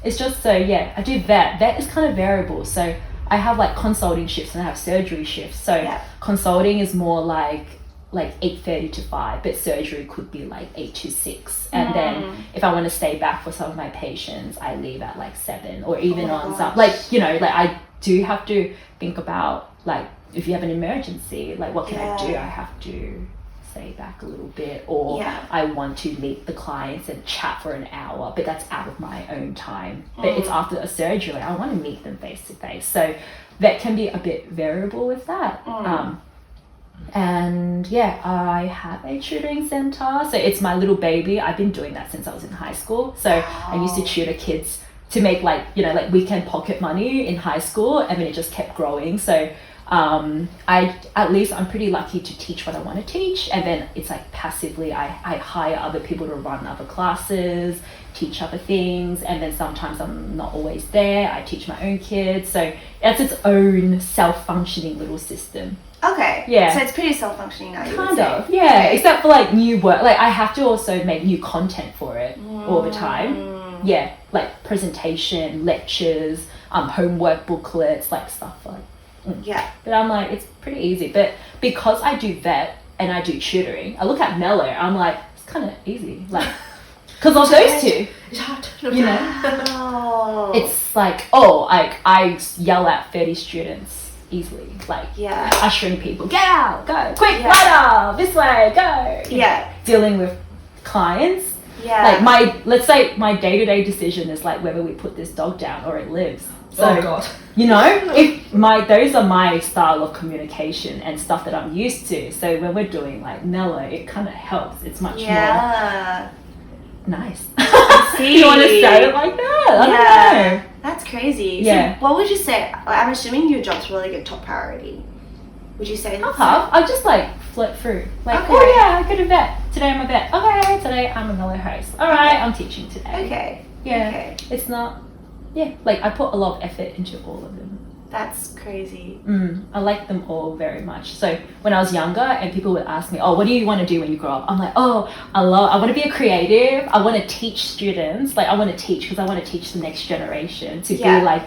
It's just so, yeah, I do vet. Vet is kind of variable. So I have like consulting shifts and I have surgery shifts. So Yeah. consulting is more like like 8:30 to 5, but surgery could be like 8 to 6. And then if I want to stay back for some of my patients, I leave at like 7, or even on some, like, you know, like I do have to think about, like, if you have an emergency, like what can I do? I have to stay back a little bit, or I want to meet the clients and chat for an hour, but that's out of my own time. But it's after a surgery, I want to meet them face to face. So that can be a bit variable with that. And yeah, I have a tutoring center, so it's my little baby. I've been doing that since I was in high school. So I used to tutor kids to make, like, you know, like weekend pocket money in high school, and then it just kept growing. So I'm pretty lucky to teach what I want to teach, and then it's like passively I hire other people to run other classes, teach other things, and then sometimes I'm not always there. I teach my own kids, so it's its own self-functioning little system. Okay. Yeah. So it's pretty self-functioning now, you would Kind say. of, yeah. Okay. Except for like new work, like I have to also make new content for it all the time. Yeah, like presentation, lectures, homework booklets, like stuff like. Yeah. But I'm like, it's pretty easy. But because I do vet and I do tutoring, I look at Mello, I'm like, it's kind of easy, like, because of those two. You know, Oh. it's like, oh, I yell at 30 students easily, like ushering people, get out, go, quick, right up, this way, go. Yeah. Dealing with clients. Yeah. Like let's say my day-to-day decision is like whether we put this dog down or it lives. So, oh God. You know, those are my style of communication and stuff that I'm used to. So when we're doing like Mellow, it kind of helps. It's much more nice. See. You want to say it like that? I don't know. That's crazy. Yeah. So what would you say? I'm assuming your job's really like a top priority. Would you say that? I just like float through. Like, Okay. oh yeah, I could have vet. Today I'm a vet. Okay, today I'm a Mellow host. All right, I'm teaching today. Okay. Yeah. Okay. It's not. Yeah, like I put a lot of effort into all of them. That's crazy. I like them all very much. So when I was younger and people would ask me, oh, what do you want to do when you grow up? I'm like, oh, I want to be a creative. I want to teach students. Like I want to teach because I want to teach the next generation to be like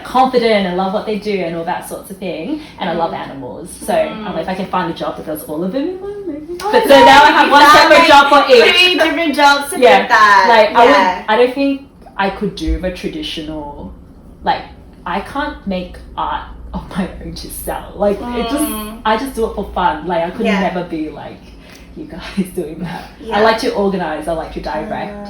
confident and love what they do and all that sorts of thing. And I love animals. So I'm like, if I can find a job that does all of them in one, maybe. But so now I have one separate job for each. 3 different jobs to fit Yeah, that. like I don't think I could do the traditional, like I can't make art of my own to sell. Like I just do it for fun. Like I could never be like you guys doing that. I like to organize, I like to direct.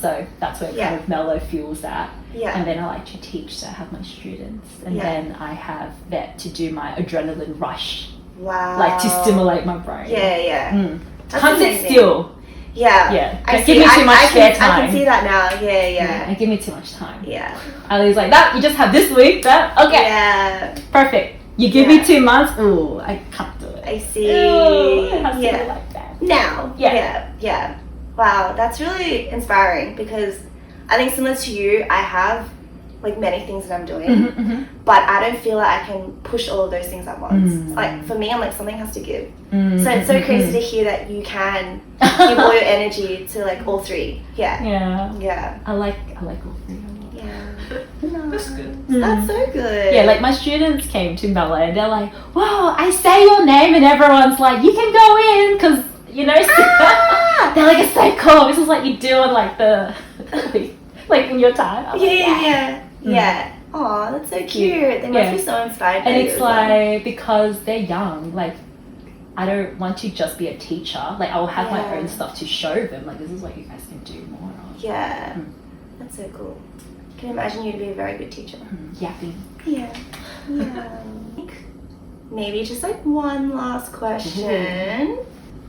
So that's where kind of Mellow fuels that. And then I like to teach, so I have my students. And then I have that to do my adrenaline rush. Wow. Like to stimulate my brain. Can't sit still. Yeah. Don't give me too much spare time. I can see that now. Yeah. And give me too much time. Yeah. Ali's like, that, you just have this week, that, okay. Yeah. Perfect. You give me 2 months, ooh, I can't do it. I see. Ooh, it has to be like that. Now. Yeah. Wow, that's really inspiring because I think similar to you, I have like many things that I'm doing, but I don't feel like I can push all of those things at once. Like for me, I'm like something has to give. So it's so crazy to hear that you can give all your energy to like all 3. Yeah. I like all 3. Yeah. That's good. That's so good. Yeah, like my students came to Mello and they're like, wow, I say your name and everyone's like, you can go in because, you know, they're like, it's so cool. This is like you do on like the, like in your time. Yeah. Oh, that's so cute. They must be so inspired by And you it's as well. like, because they're young, like, I don't want to just be a teacher. Like, I will have my own stuff to show them. Like, this is what you guys can do more of. Yeah. That's so cool. Can imagine you to be a very good teacher. Yapping. Yeah. Maybe just like one last question.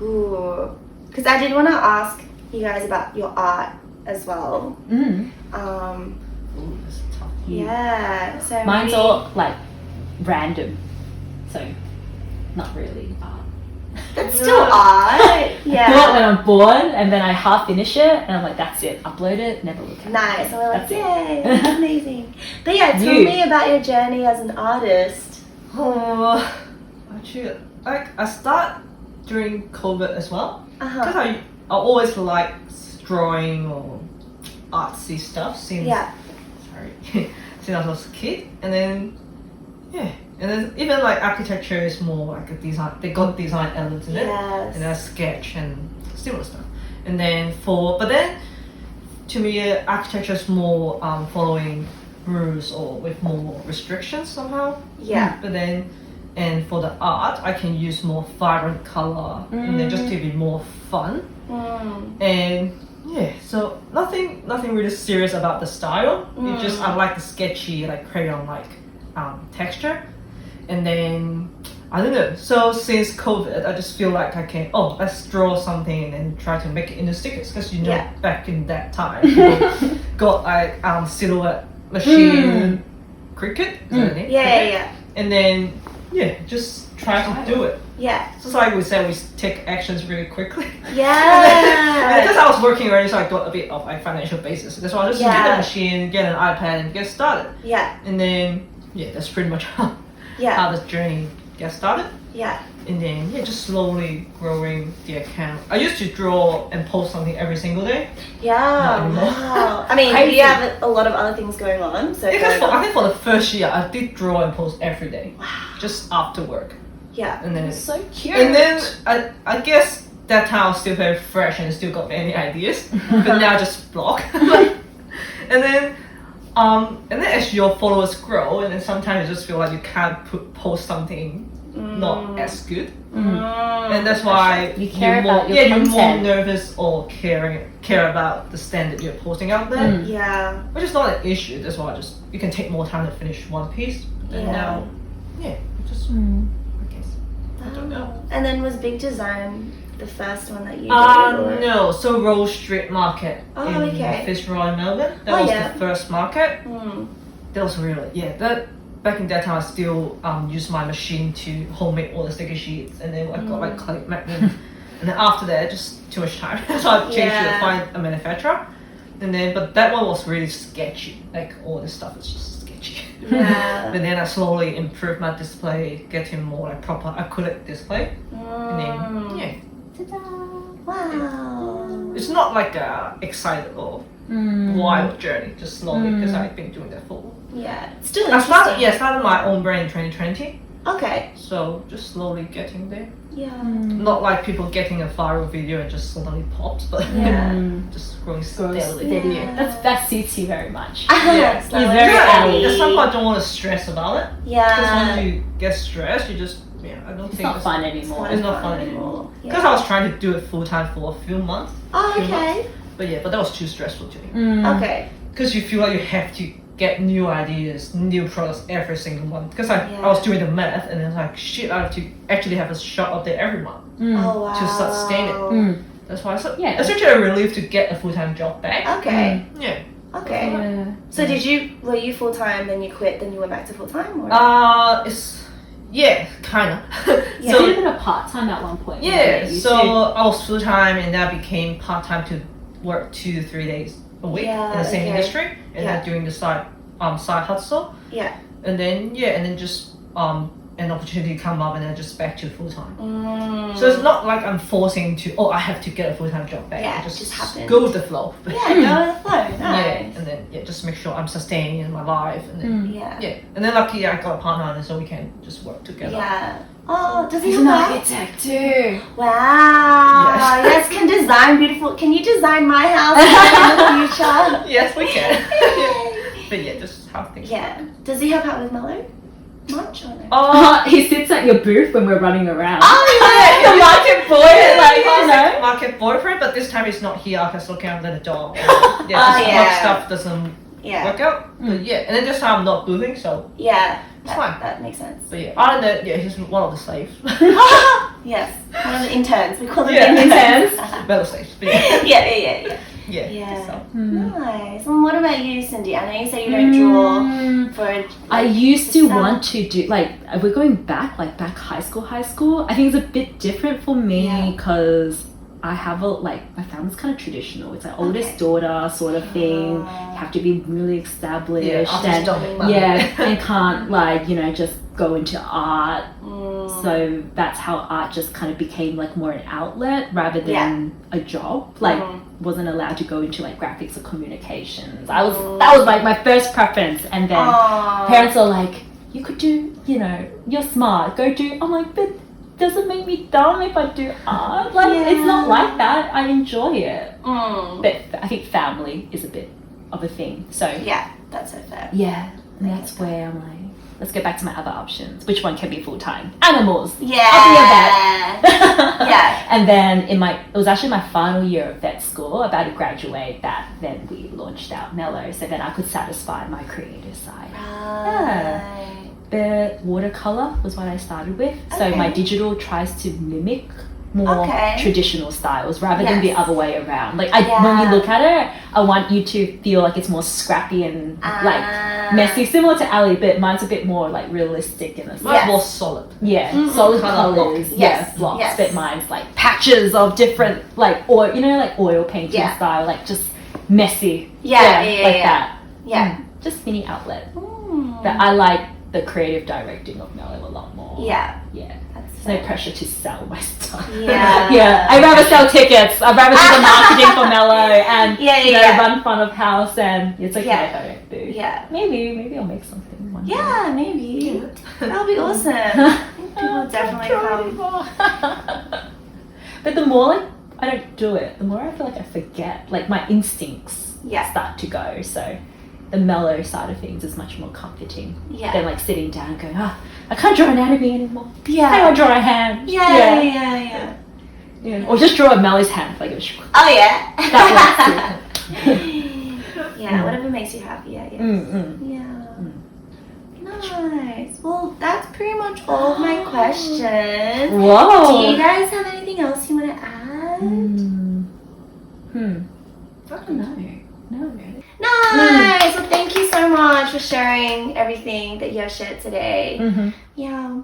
Ooh. Because I did want to ask you guys about your art as well. Ooh, that's tough. Yeah. So Mine's maybe... all like random, so not really art. That's still art. I do it when I'm bored, and then I half finish it, and I'm like, that's it. Upload it, never look at it. Nice. And we're like, That's it. yay, that's amazing. But yeah, tell me about your journey as an artist. Oh, actually, like I start during COVID as well because I always like drawing or artsy stuff since since I was a kid, and then And then even like architecture is more like a design. They got design elements in it, Yes. and then sketch and similar stuff. And then but then to me, architecture is more following rules or with more restrictions somehow. Yeah. But then, and for the art, I can use more vibrant color and then just to be more fun. And yeah, so nothing really serious about the style. It just I like the sketchy like crayon like texture. And then I don't know. So since COVID, I just feel like I can let's draw something and then try to make it into stickers because back in that time people got like silhouette machine cricket. Is that the name? Yeah. And then just try to do it. Yeah. Just like we said, we take actions really quickly. Yeah. Because I was working already, so I got a bit of like financial basis. That's why I just get the machine, get an iPad, and get started. Yeah. And then that's pretty much how the journey gets started. Yeah. And then just slowly growing the account. I used to draw and post something every single day. Yeah. Not anymore. Wow. I mean, you have a lot of other things going on. So I think for the first year, I did draw and post every day. Wow. Just after work. Yeah. And then So cute. And then I guess that time I was still very fresh and still got many ideas. But now I just block. And then as your followers grow, and then sometimes you just feel like you can't post something not as good. And that's why you care about your you're more content. nervous or care about the standard you're posting out there. Yeah. Which is not an issue. That's why you can take more time to finish one piece. And now, just I guess. I don't know. And then was Big Design the first one that you did? Or? No. So Rose Street Market in Fitzroy, Melbourne. That was the first market. That was really that. Back in that time, I still used my machine to homemade all the sticker sheets, and then I got like clay magnet. And then after that, just too much time, so I changed to find a manufacturer. And then, but that one was really sketchy. Like all this stuff is just sketchy. Yeah. But then I slowly improved my display, getting more like proper acrylic display. And then Ta-da. Wow. it's not like a excited or wild journey, just slowly because I've been doing that for. Yeah. Still I interesting. started my own brand in 2020. Okay. So just slowly getting there. Yeah. Not like people getting a viral video and just suddenly pops, but just growing steadily. Yeah. That suits you very much. Yeah. He's very Ali. At some point, I don't want to stress about it. Because Yeah. once you get stressed, you just I don't It's think not fun anymore. It's not fun anymore. Because I was trying to do it full time for a few months. Oh, okay. But that was too stressful to me. Okay. Because you feel like you have to get new ideas, new products every single month. Because I was doing the math and then like shit, I have to actually have a shop up there every month Oh, wow. to sustain it. That's why it's actually a relief to get a full-time job back. Okay. Yeah. Okay. Yeah. So were you full time, then you quit, then you went back to full time? Or? Kind of. Yeah. So you did a part time at one point. So I was full-time and then I became part-time to work 2 to 3 days a week in the same industry and then doing the side hustle. Yeah. And then just an opportunity come up and then just back to full-time. So it's not like I'm forcing I have to get a full-time job back. Yeah, It just happens. go with the flow. Yeah, go with the flow. Nice. And then just make sure I'm sustaining in my life and then Yeah. and then lucky I got a partner and so we can just work together. Yeah. Oh, does he He's have an that? architect too. Wow. Yes. Yes, can design beautiful. Can you design my house in the future? Yes, we can. But just how things Yeah. Does he help out with Mello? Much or no? He sits at your booth when we're running around. Oh, The market boy, like, market boyfriend, but this time he's not here because looking after the dog. yeah. Stuff doesn't work out. But and then this time I'm not moving, so Yeah. it's fine. That makes sense. But other than that, he's one of the slaves. Yes. One of the interns. We call them Yeah. interns. Better slaves. But Yeah. So. Nice. And what about you, Cindy? I know you say you don't draw for. I used to want to do we're going back high school. I think it's a bit different for me because I have my family's kind of traditional. It's like oldest daughter sort of thing. You have to be really established and can't just go into art. So that's how art just kind of became more an outlet rather than a job. Wasn't allowed to go into graphics or communications. That was my first preference, and then parents are like, you could do you know, you're smart. Go do. I'm like, but does it make me dumb if I do art? Like, it's not like that. I enjoy it. But I think family is a bit of a thing. So Yeah, that's so fair. yeah, and that's where I'm like, let's go back to my other options. Which one can be full time? Animals. Yeah. I'll be a vet. Yeah. And then it was actually my final year of vet school, about to graduate, that then we launched out Mello, so then I could satisfy my creative side. Right. The watercolor was what I started with. So my digital tries to mimic more traditional styles rather than the other way around. Like when you look at it, I want you to feel like it's more scrappy and like messy, similar to Ali, but mine's a bit more like realistic in a Mine's more solid. Yeah, solid Colour colors. block. Yeah, blocks. But mine's like patches of different like oil, you know, like oil painting style, like just messy. Like that. Yeah. Just mini outlet. But I like the creative directing of Mello a lot more. Yeah. There's no pressure to sell my stuff. I'd rather sell tickets. I'd rather do the marketing for Mello and you know, run front of house, and it's okay if I don't do. Maybe I'll make something one day. Yeah, maybe. That'll be awesome. I think people will definitely come. But the more like I don't do it, the more I feel like I forget. Like my instincts start to go. So the Mello side of things is much more comforting than like sitting down and going, I can't draw anatomy anymore. I want to draw a hand. Yeah. Or just draw a Mello's hand. Like it was, Oh yeah. That Yeah, whatever makes you happy, I guess. Nice. Well, that's pretty much all of my questions. Whoa. Do you guys have anything else you want to add? I don't know. No, really. Nice. Well, thank you so much for sharing everything that you have shared today. Yeah.